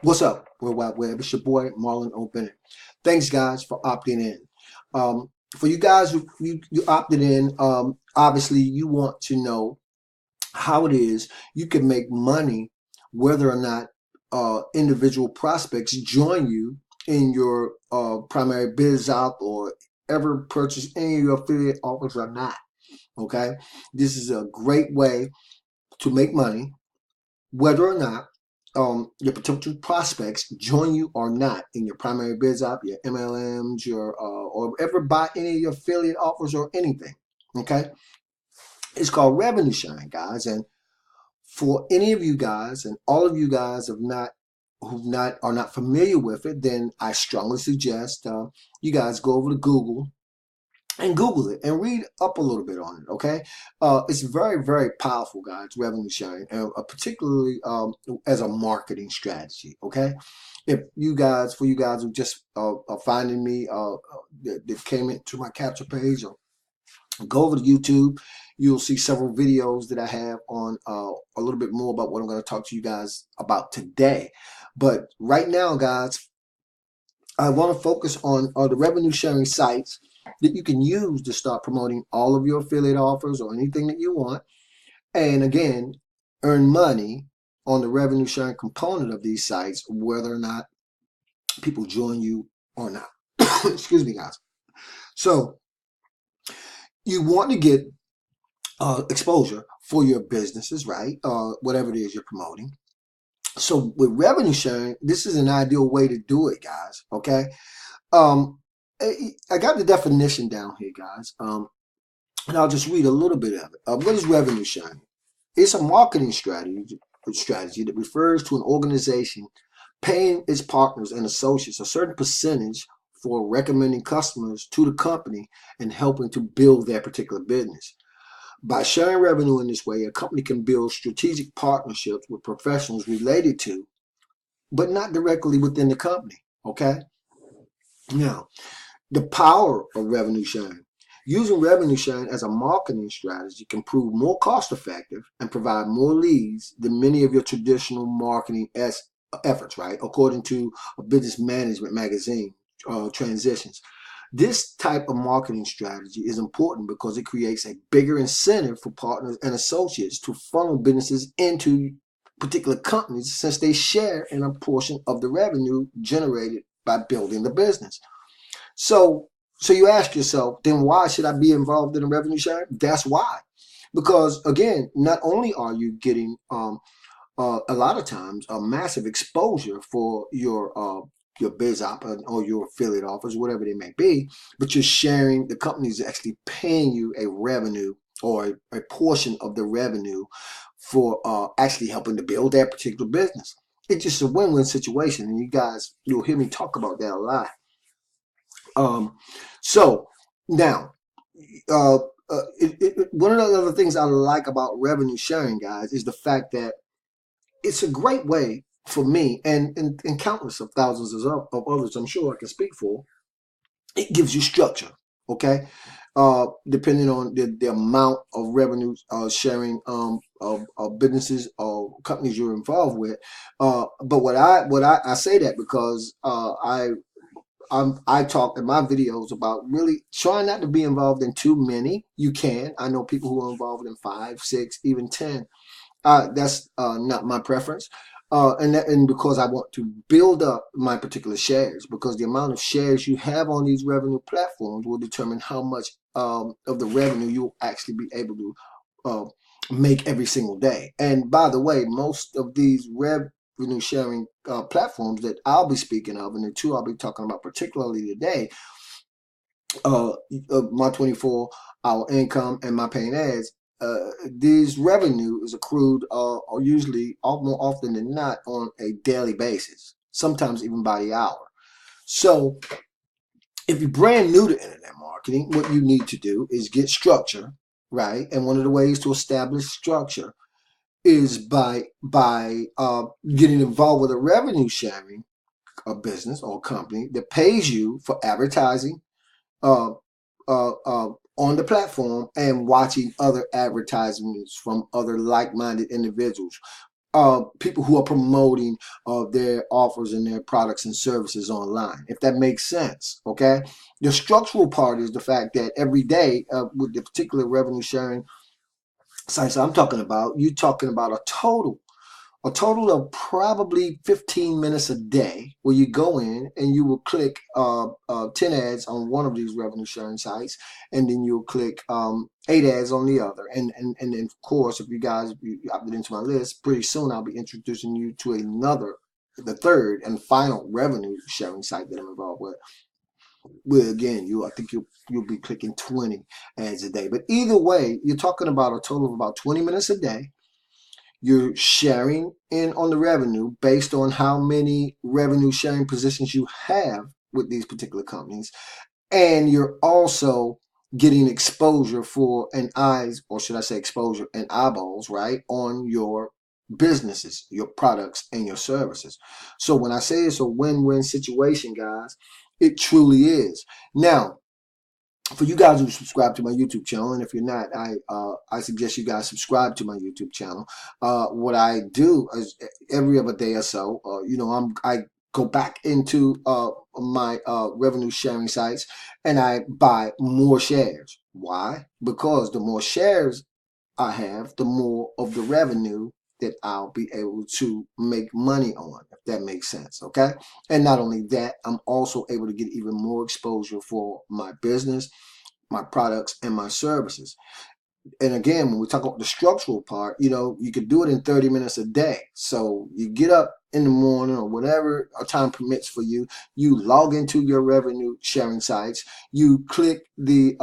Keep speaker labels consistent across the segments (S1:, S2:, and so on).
S1: What's up, World Wide Web? It's your boy, Marlon. Thanks, guys, for opting in. For you guys who you opted in, obviously you want to know how it is you can make money whether or not individual prospects join you in your primary biz op or ever purchase any of your affiliate offers or not. Okay, this is a great way to make money whether or not your potential prospects join you or not in your primary biz op, your MLMs, or ever buy any of your affiliate offers or anything. Okay, it's called revenue sharing, guys. And for any of you guys, and all of you guys have not who not are not familiar with it, then I strongly suggest you guys go over to Google and Google it and read up a little bit on it. Okay, it's very, very powerful, guys. Revenue sharing, and particularly as a marketing strategy. Okay, if you guys, for you guys who just are finding me, that came into my capture page, or go over to YouTube, you'll see several videos that I have on a little bit more about what I'm going to talk to you guys about today. But right now, guys, I want to focus on the revenue sharing sites that you can use to start promoting all of your affiliate offers or anything that you want. And again, earn money on the revenue sharing component of these sites, whether or not people join you or not. Excuse me, guys. So you want to get exposure for your businesses, right? Whatever it is you're promoting. So with revenue sharing, this is an ideal way to do it, guys. Okay. Um, I got the definition down here, guys, and I'll just read a little bit of it. What is revenue sharing? It's a marketing strategy that refers to an organization paying its partners and associates a certain percentage for recommending customers to the company and helping to build their particular business. By sharing revenue in this way, a company can build strategic partnerships with professionals related to, but not directly within the company. Okay? Now, the power of revenue sharing. Using revenue sharing as a marketing strategy can prove more cost effective and provide more leads than many of your traditional marketing efforts, right? According to a business management magazine, Transitions. This type of marketing strategy is important because it creates a bigger incentive for partners and associates to funnel businesses into particular companies since they share in a portion of the revenue generated by building the business. So, so you ask yourself, then why should I be involved in a revenue share? That's why, because again, not only are you getting a lot of times a massive exposure for your biz op or your affiliate offers, whatever they may be, but you're sharing, the company's actually paying you a revenue or a portion of the revenue for actually helping to build that particular business. It's just a win-win situation, and you guys, you'll hear me talk about that a lot. Um, so now, uh, one of the other things I like about revenue sharing, guys, is the fact that it's a great way for me and countless of thousands of others I'm sure I can speak for. It gives you structure, okay? Depending on the amount of revenue sharing of businesses or companies you're involved with. But I say that because I talk in my videos about really trying not to be involved in too many. You can. I know people who are involved in 5, 6, even 10. That's not my preference. And because I want to build up my particular shares, because the amount of shares you have on these revenue platforms will determine how much of the revenue you'll actually be able to uh, make every single day. And by the way, most of these revenue sharing platforms that I'll be speaking of, and the two I'll be talking about particularly today, uh, my 24-hour income and my paying ads, these revenue is accrued or usually more often than not on a daily basis, sometimes even by the hour. So if you're brand new to internet marketing, what you need to do is get structure, right? And one of the ways to establish structure is by getting involved with a revenue sharing a business or company that pays you for advertising uh, on the platform and watching other advertisements from other like-minded individuals. people who are promoting their offers and their products and services online, if that makes sense. Okay, the structural part is the fact that every day with the particular revenue sharing sites I'm talking about, you're talking about a total of probably 15 minutes a day where you go in and you will click 10 ads on one of these revenue sharing sites, and then you'll click 8 ads on the other. And then, of course, if you guys opted into my list, pretty soon I'll be introducing you to the third and final revenue sharing site that I'm involved with. Well, again, I think you'll be clicking 20 ads a day. But either way, you're talking about a total of about 20 minutes a day. You're sharing in on the revenue based on how many revenue sharing positions you have with these particular companies. And you're also getting exposure for an eyes, or should I say exposure and eyeballs, right, on your businesses, your products, and your services. So when I say it's a win-win situation, guys, it truly is. Now, for you guys who subscribe to my YouTube channel, and if you're not, I suggest you guys subscribe to my YouTube channel. What I do is every other day or so, I go back into my revenue sharing sites and I buy more shares. Why? Because the more shares I have, the more of the revenue that I'll be able to make money on, if that makes sense. Okay. And not only that, I'm also able to get even more exposure for my business, my products, and my services. And again, when we talk about the structural part, you could do it in 30 minutes a day. So you get up in the morning or whatever time permits for you, you log into your revenue sharing sites, you click the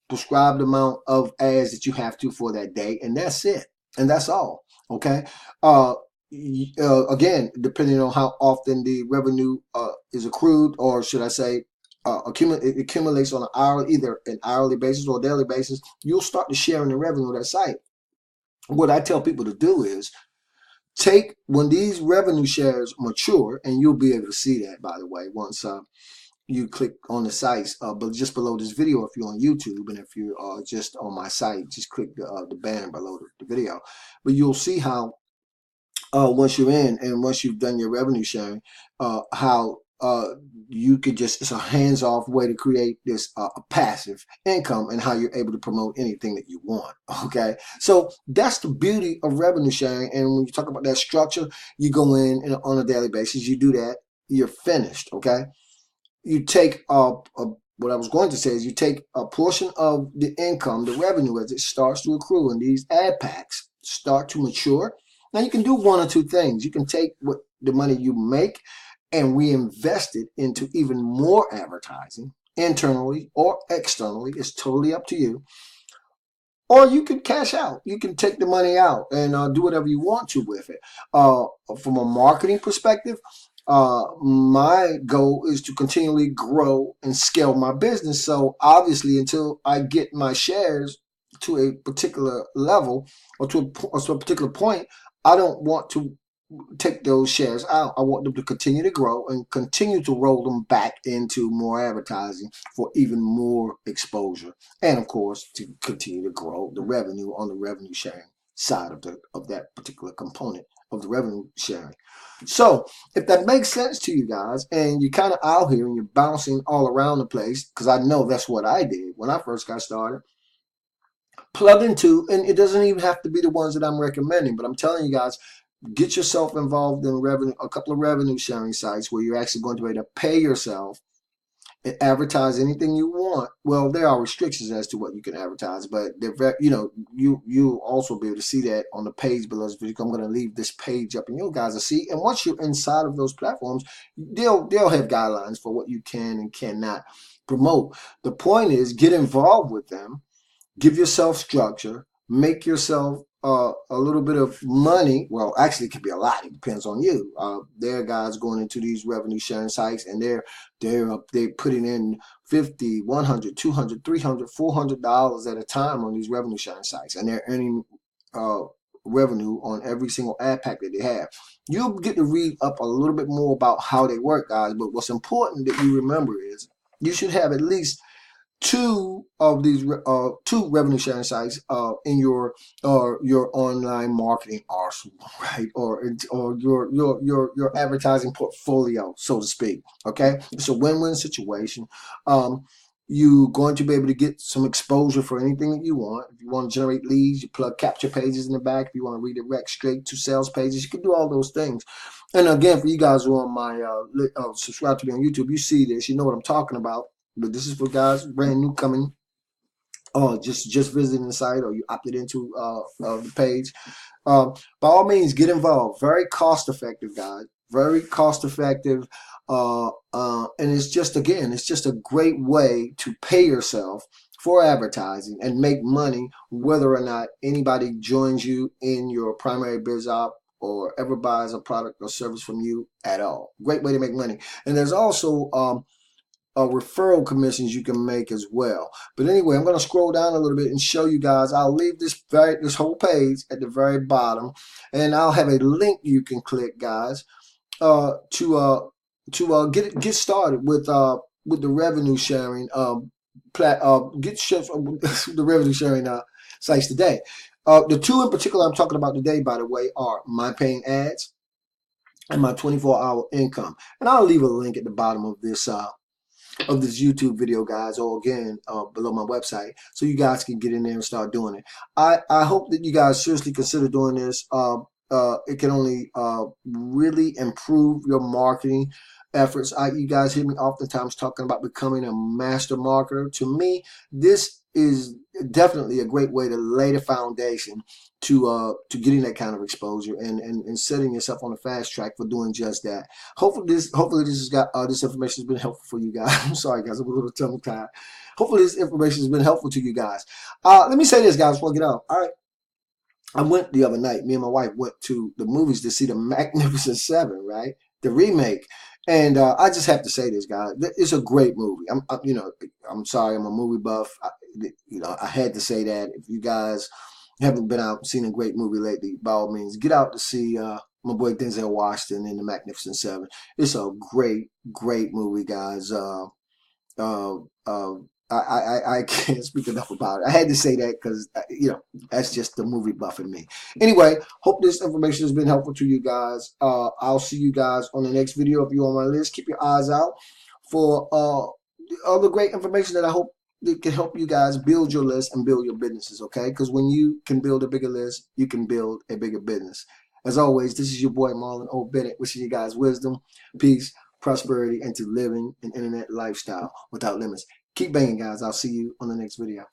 S1: prescribed amount of ads that you have to for that day, and that's it. And that's all. Okay. Again, depending on how often the revenue is accrued, or should I say it accumulates on either an hourly basis or a daily basis, you'll start to share in the revenue of that site. What I tell people to do is when these revenue shares mature, and you'll be able to see that, by the way, once you click on the sites, but just below this video if you're on YouTube, and if you are just on my site, just click the banner below the video. But you'll see how once you're in and once you've done your revenue sharing, how you could it's a hands-off way to create this passive income, and how you're able to promote anything that you want. Okay, so that's the beauty of revenue sharing. And when you talk about that structure, you go in and on a daily basis, you do that, you're finished. Okay, you take what I was going to say is you take a portion of the income, the revenue, as it starts to accrue and these ad packs start to mature. Now you can do one or two things. You can take what the money you make and reinvest it into even more advertising, internally or externally. It's totally up to you. Or you can cash out. You can take the money out and do whatever you want to with it. From a marketing perspective, my goal is to continually grow and scale my business. So obviously, until I get my shares to a particular level, or to a particular point, I don't want to take those shares out. I want them to continue to grow and continue to roll them back into more advertising for even more exposure, and of course to continue to grow the revenue on the revenue sharing side of that particular component of the revenue sharing. So if that makes sense to you guys, and you're kind of out here and you're bouncing all around the place, because I know that's what I did when I first got started, plug into, and it doesn't even have to be the ones that I'm recommending, but I'm telling you guys, get yourself involved in a couple of revenue sharing sites where you're actually going to be able to pay yourself and advertise anything you want. Well, there are restrictions as to what you can advertise, but they're very, you'll also be able to see that on the page below this video. I'm going to leave this page up and you guys will see. And once you're inside of those platforms, they'll have guidelines for what you can and cannot promote. The point is, get involved with them, give yourself structure, make yourself a little bit of money. Well, actually, it could be a lot. It depends on you. There are guys going into these revenue sharing sites, and they're putting in $50, $100, $200, $300, $400 at a time on these revenue sharing sites, and they're earning revenue on every single ad pack that they have. You'll get to read up a little bit more about how they work, guys. But what's important that you remember is you should have at least two of these two revenue sharing sites in your online marketing arsenal, right? Or your advertising portfolio, so to speak. Okay, it's a win-win situation. You're going to be able to get some exposure for anything that you want. If you want to generate leads, you plug capture pages in the back. If you want to redirect straight to sales pages, you can do all those things. And again, for you guys who are on my subscribe to me on YouTube, you see this, you know what I'm talking about. But this is for guys brand new coming, just visiting the site, or you opted into the page. By all means, get involved. Very cost effective, guys. Very cost effective. And it's just, again, it's just a great way to pay yourself for advertising and make money, whether or not anybody joins you in your primary biz op or ever buys a product or service from you at all. Great way to make money. And there's also referral commissions you can make as well. But anyway, I'm going to scroll down a little bit and show you guys. I'll leave this whole page at the very bottom, and I'll have a link you can click, guys, to get started with the revenue sharing the revenue sharing sites today. The two in particular I'm talking about today, by the way, are my paying ads and my 24-hour income. And I'll leave a link at the bottom of this YouTube video, guys, or again below my website, so you guys can get in there and start doing it. I hope that you guys seriously consider doing this. It can only really improve your marketing efforts. You guys hear me oftentimes talking about becoming a master marketer. To me, this is definitely a great way to lay the foundation to getting that kind of exposure and setting yourself on a fast track for doing just that. Hopefully this information has been helpful for you guys. I'm sorry, guys, I'm a little tongue tied. Hopefully this information has been helpful to you guys. Let me say this, guys, before I get out. All right, I went the other night. Me and my wife went to the movies to see the Magnificent Seven, right? The remake. And I just have to say this, guys. It's a great movie. I'm sorry, I'm a movie buff. I had to say that. If you guys haven't been out and seen a great movie lately, by all means, get out to see my boy Denzel Washington in the Magnificent Seven. It's a great, great movie, guys. Uh, uh, I can't speak enough about it. I had to say that because, that's just the movie buff in me. Anyway, hope this information has been helpful to you guys. I'll see you guys on the next video. If you're on my list, keep your eyes out for other great information that I hope that can help you guys build your list and build your businesses, okay? Because when you can build a bigger list, you can build a bigger business. As always, this is your boy Marlon Bennett, wishing you guys wisdom, peace, prosperity, and to living an internet lifestyle without limits. Keep banging, guys. I'll see you on the next video.